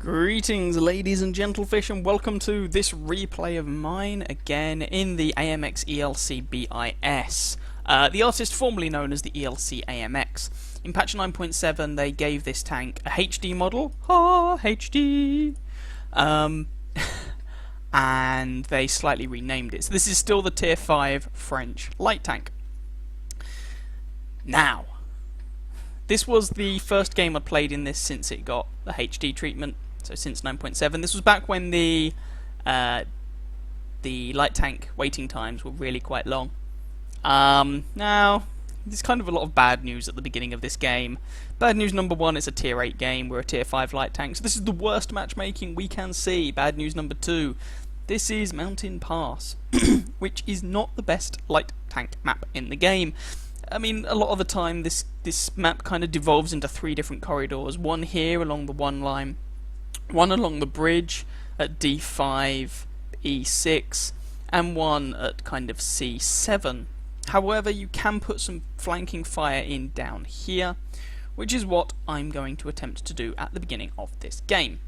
Greetings, ladies and gentlefish, and welcome to this replay of mine again in the AMX ELC Bis. The artist formerly known as the ELC AMX. In patch 9.7 they gave this tank a HD model, HD, and they slightly renamed it. So this is still the tier 5 French light tank. Now, this was the first game I played in this since it got the HD treatment. So since 9.7, this was back when the light tank waiting times were really quite long. Now, there's kind of a lot of bad news at the beginning of this game. Bad news number 1, it's a tier 8 game, we're a tier 5 light tank, so this is the worst matchmaking we can see. Bad news number 2, this is Mountain Pass, which is not the best light tank map in the game. I mean, a lot of the time this map kind of devolves into 3 different corridors. One here along the one line, one along the bridge at D5, E6, and one at kind of C7. However, you can put some flanking fire in down here, which is what I'm going to attempt to do at the beginning of this game.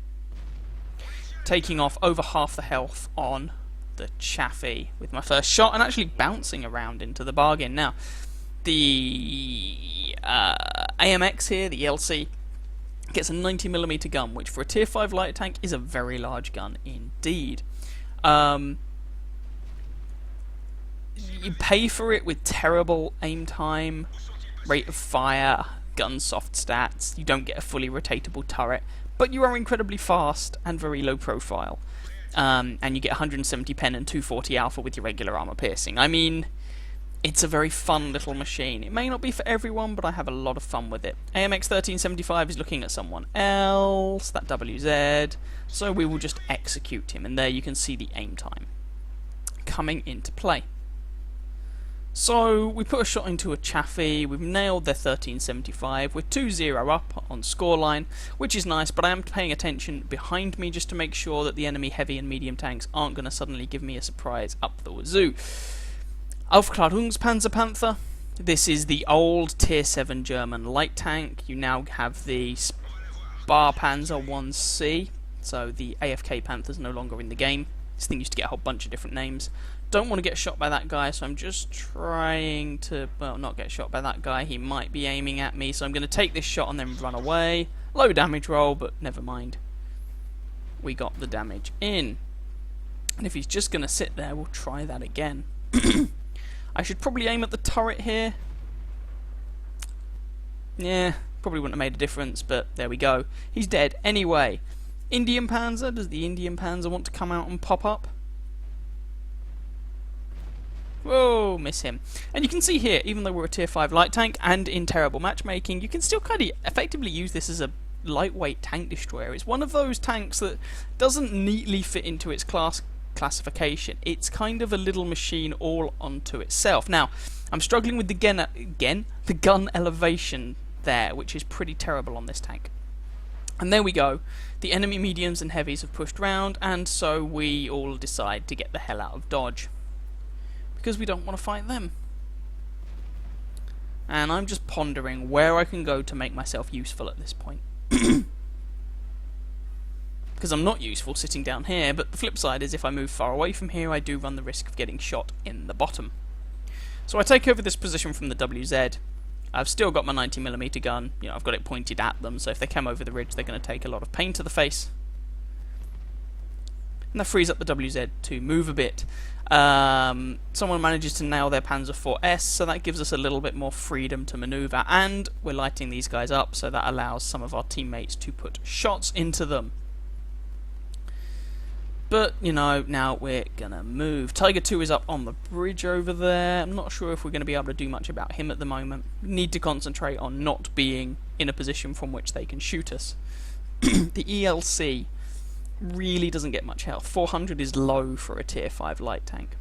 Taking off over half the health on the Chaffee with my first shot, and actually bouncing around into the bargain. Now, the AMX here, the ELC, gets a 90mm gun, which for a tier 5 light tank is a very large gun indeed. You pay for it with terrible aim time, rate of fire, gun soft stats. You don't get a fully rotatable turret, but you are incredibly fast and very low profile. And you get 170 pen and 240 alpha with your regular armor piercing. I mean, it's a very fun little machine. It may not be for everyone, but I have a lot of fun with it. AMX 1375 is looking at someone else, that WZ, so we will just execute him, and there you can see the aim time coming into play. So we put a shot into a Chaffee, we've nailed their 1375, we're 2-0 up on scoreline, which is nice, but I am paying attention behind me just to make sure that the enemy heavy and medium tanks aren't going to suddenly give me a surprise up the wazoo. Aufklärungspanzerpanther. This is the old tier 7 German light tank. You now have the Sparpanzer 1C, so the AFK Panther's no longer in the game. This thing used to get a whole bunch of different names. Don't want to get shot by that guy, so I'm just trying to, well, not get shot by that guy. He might be aiming at me, so I'm going to take this shot and then run away. Low damage roll, but never mind. We got the damage in. And if he's just going to sit there, we'll try that again. I should probably aim at the turret here. Yeah, probably wouldn't have made a difference, but there we go. He's dead. Anyway, Indian Panzer. Does the Indian Panzer want to come out and pop up? Whoa, miss him. And you can see here, even though we're a tier 5 light tank and in terrible matchmaking, you can still kind of effectively use this as a lightweight tank destroyer. It's one of those tanks that doesn't neatly fit into its classification. It's kind of a little machine all onto itself. Now, I'm struggling with the gun elevation there, which is pretty terrible on this tank. And there we go. The enemy mediums and heavies have pushed round, and so we all decide to get the hell out of dodge, because we don't want to fight them. And I'm just pondering where I can go to make myself useful at this point. Because I'm not useful sitting down here, but the flip side is if I move far away from here, I do run the risk of getting shot in the bottom. So I take over this position from the WZ. I've still got my 90mm gun. You know, I've got it pointed at them, so if they come over the ridge, they're going to take a lot of pain to the face. And that frees up the WZ to move a bit. Someone manages to nail their Panzer IVS, so that gives us a little bit more freedom to maneuver, and we're lighting these guys up, so that allows some of our teammates to put shots into them. But, you know, now we're gonna move. Tiger 2 is up on the bridge over there. I'm not sure if we're going to be able to do much about him at the moment. We need to concentrate on not being in a position from which they can shoot us. The ELC really doesn't get much health. 400 is low for a tier 5 light tank.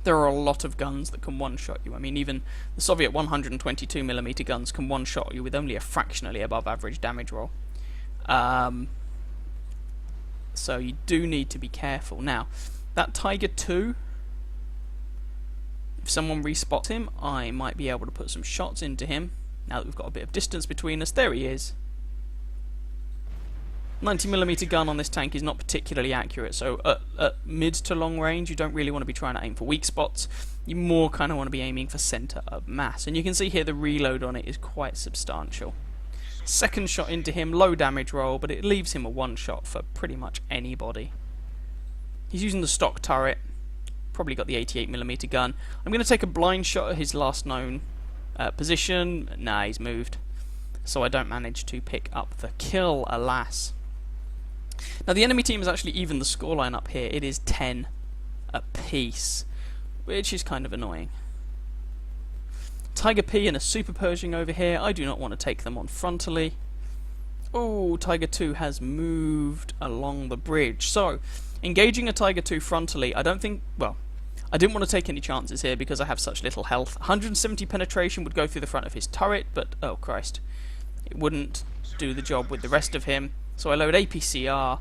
There are a lot of guns that can one-shot you. I mean, even the Soviet 122mm guns can one-shot you with only a fractionally above average damage roll. So you do need to be careful. Now, that Tiger 2, if someone respots him, I might be able to put some shots into him. Now that we've got a bit of distance between us, there he is. 90mm gun on this tank is not particularly accurate, so at mid to long range you don't really want to be trying to aim for weak spots. You more kind of want to be aiming for centre of mass, and you can see here the reload on it is quite substantial. Second shot into him, low damage roll, but it leaves him a one shot for pretty much anybody. He's using the stock turret, probably got the 88mm gun. I'm going to take a blind shot at his last known position. Nah, he's moved, so I don't manage to pick up the kill, alas. Now the enemy team has actually evened the scoreline up here. It is 10 apiece, which is kind of annoying. Tiger P and a Super Pershing over here. I do not want to take them on frontally. Oh, Tiger 2 has moved along the bridge. So, engaging a Tiger 2 frontally, I don't think, well, I didn't want to take any chances here because I have such little health. 170 penetration would go through the front of his turret, but, oh Christ, it wouldn't do the job with the rest of him. So I load APCR,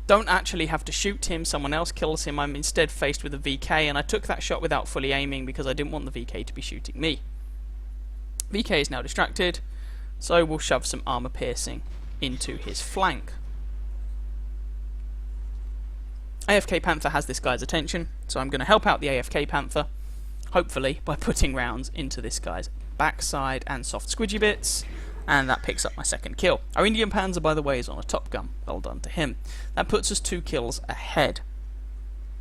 don't actually have to shoot him, someone else kills him, I'm instead faced with a VK, and I took that shot without fully aiming because I didn't want the VK to be shooting me. VK is now distracted, so we'll shove some armor piercing into his flank. AFK Panther has this guy's attention, so I'm going to help out the AFK Panther, hopefully by putting rounds into this guy's backside and soft squidgy bits. And that picks up my second kill. Our Indian Panzer, by the way, is on a Top Gun. Well done to him. That puts us 2 kills ahead.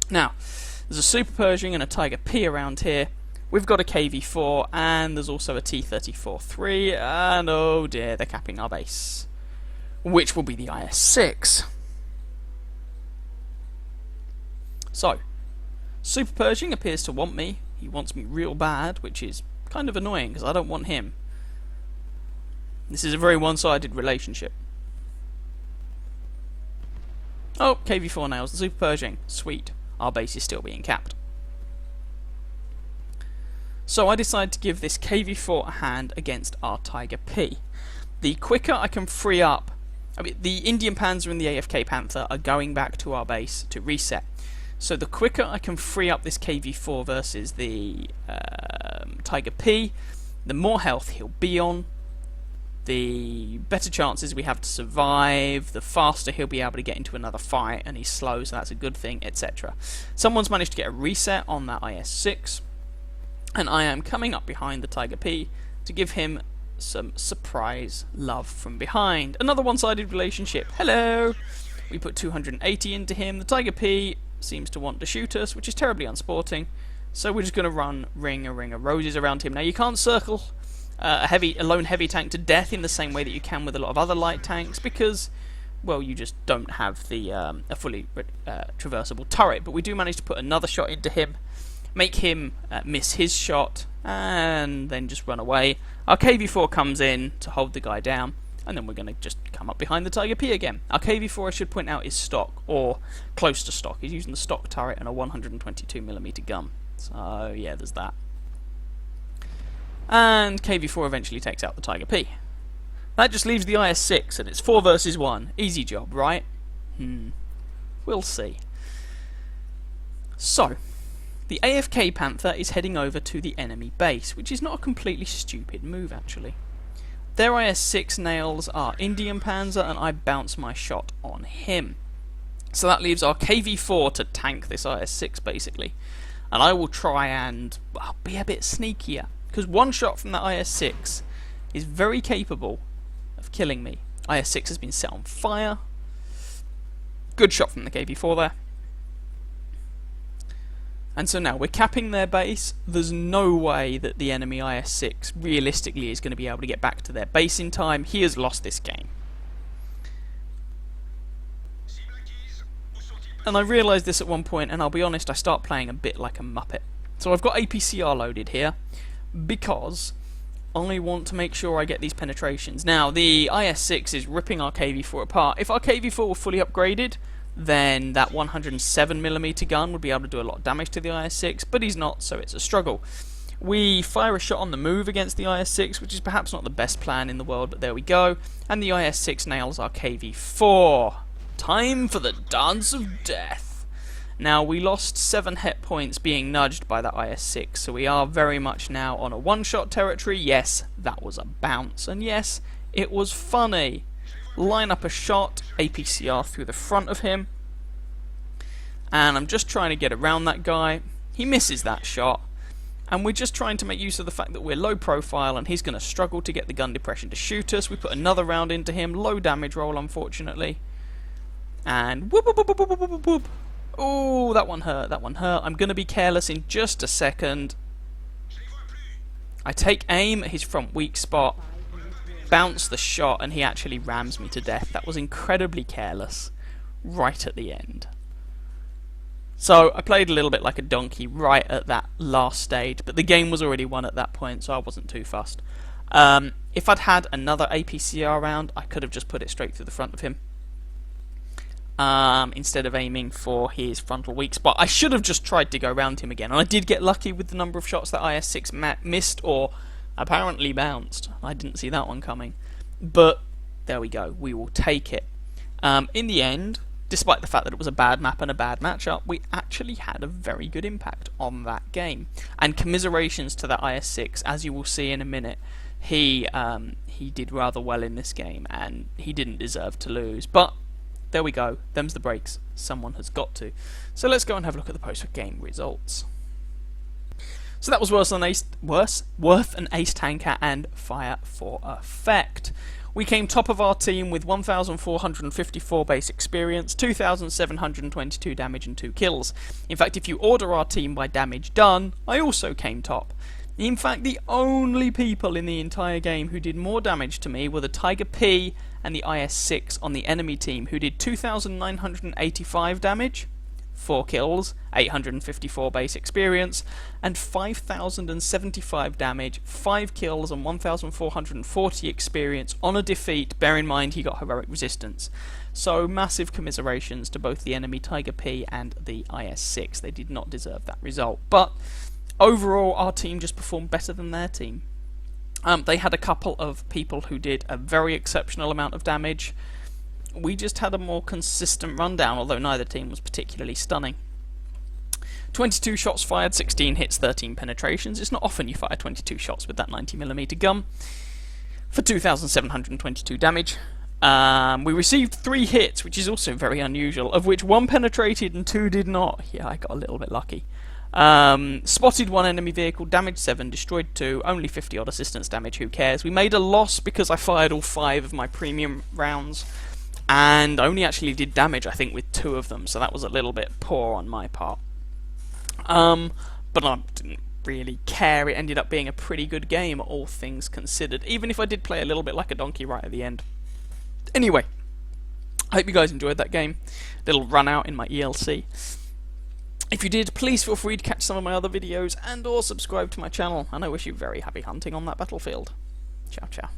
Now, there's a Super Pershing and a Tiger P around here. We've got a KV-4, and there's also a T-34-3, and oh dear, they're capping our base, which will be the IS-6. So, Super Pershing appears to want me. He wants me real bad, which is kind of annoying, because I don't want him. This is a very one-sided relationship. Oh, KV-4 nails the Super Pershing. Sweet. Our base is still being capped. So I decide to give this KV-4 a hand against our Tiger P. The quicker I can free up... I mean, the Indian Panzer and the AFK Panther are going back to our base to reset. So the quicker I can free up this KV-4 versus the Tiger P, the more health he'll be on, the better chances we have to survive, the faster he'll be able to get into another fight, and he's slow, so that's a good thing, etc. Someone's managed to get a reset on that IS-6, and I am coming up behind the Tiger P to give him some surprise love from behind. Another one-sided relationship. Hello! We put 280 into him. The Tiger P seems to want to shoot us, which is terribly unsporting, so we're just going to run ring a roses around him. Now you can't circle a lone heavy tank to death in the same way that you can with a lot of other light tanks, because, well, you just don't have the a fully traversable turret. But we do manage to put another shot into him, make him miss his shot, and then just run away. Our KV-4 comes in to hold the guy down, and then we're going to just come up behind the Tiger P again. Our KV-4, I should point out, is stock, or close to stock. He's using the stock turret and a 122mm gun. So, yeah, there's that. And KV-4 eventually takes out the Tiger P. That just leaves the IS-6, and it's 4 versus 1. Easy job, right? We'll see. So, the AFK Panther is heading over to the enemy base, which is not a completely stupid move, actually. Their IS-6 nails our Indian Panzer, and I bounce my shot on him. So that leaves our KV-4 to tank this IS-6, basically. And I will try and, well, be a bit sneakier, because one shot from that IS-6 is very capable of killing me. IS-6 has been set on fire. Good shot from the KV-4 there. And so now we're capping their base. There's no way that the enemy IS-6 realistically is going to be able to get back to their base in time. He has lost this game. And I realised this at one point, and I'll be honest, I start playing a bit like a muppet. So I've got APCR loaded here, because I want to make sure I get these penetrations. Now, the IS-6 is ripping our KV-4 apart. If our KV-4 were fully upgraded, then that 107mm gun would be able to do a lot of damage to the IS-6, but he's not, so it's a struggle. We fire a shot on the move against the IS-6, which is perhaps not the best plan in the world, but there we go. And the IS-6 nails our KV-4. Time for the dance of death. Now, we lost 7 hit points being nudged by that IS-6, so we are very much now on a one-shot territory. Yes, that was a bounce, and yes, it was funny. line up a shot, APCR through the front of him, and I'm just trying to get around that guy. He misses that shot, and we're just trying to make use of the fact that we're low profile and he's going to struggle to get the gun depression to shoot us. We put another round into him, low damage roll unfortunately, and whoop whoop whoop whoop whoop whoop whoop. Oh, that one hurt, that one hurt. I'm going to be careless in just a second. I take aim at his front weak spot, bounce the shot, and he actually rams me to death. That was incredibly careless right at the end. So I played a little bit like a donkey right at that last stage, but the game was already won at that point, so I wasn't too fussed. If I'd had another APCR round, I could have just put it straight through the front of him, instead of aiming for his frontal weak spot. I should have just tried to go around him again, and I did get lucky with the number of shots that IS-6 missed or apparently bounced. I didn't see that one coming, but there we go, we will take it. In the end, despite the fact that it was a bad map and a bad matchup, we actually had a very good impact on that game. And commiserations to that IS-6, as you will see in a minute. He did rather well in this game, and he didn't deserve to lose. But there we go, them's the breaks. Someone has got to. So let's go and have a look at the post-game results. So that was worth an ace tanker and fire for effect. We came top of our team with 1,454 base experience, 2,722 damage and 2 kills. In fact, if you order our team by damage done, I also came top. In fact, the only people in the entire game who did more damage to me were the Tiger P and the IS-6 on the enemy team, who did 2,985 damage, 4 kills, 854 base experience, and 5,075 damage, 5 kills, and 1,440 experience on a defeat. Bear in mind he got heroic resistance. So massive commiserations to both the enemy Tiger P and the IS-6. They did not deserve that result. But overall, our team just performed better than their team. They had a couple of people who did a very exceptional amount of damage. We just had a more consistent rundown, although neither team was particularly stunning. 22 shots fired, 16 hits, 13 penetrations. It's not often you fire 22 shots with that 90mm gun. For 2,722 damage. We received 3 hits, which is also very unusual, of which 1 penetrated and 2 did not. Yeah, I got a little bit lucky. Spotted 1 enemy vehicle, damaged 7, destroyed 2, only 50 odd assistance damage, who cares. We made a loss because I fired all 5 of my premium rounds, and only actually did damage, I think, with 2 of them, so that was a little bit poor on my part. But I didn't really care. It ended up being a pretty good game, all things considered, even if I did play a little bit like a donkey right at the end. Anyway, I hope you guys enjoyed that game. Little run out in my ELC. If you did, please feel free to catch some of my other videos and or subscribe to my channel, and I wish you very happy hunting on that battlefield. Ciao, ciao.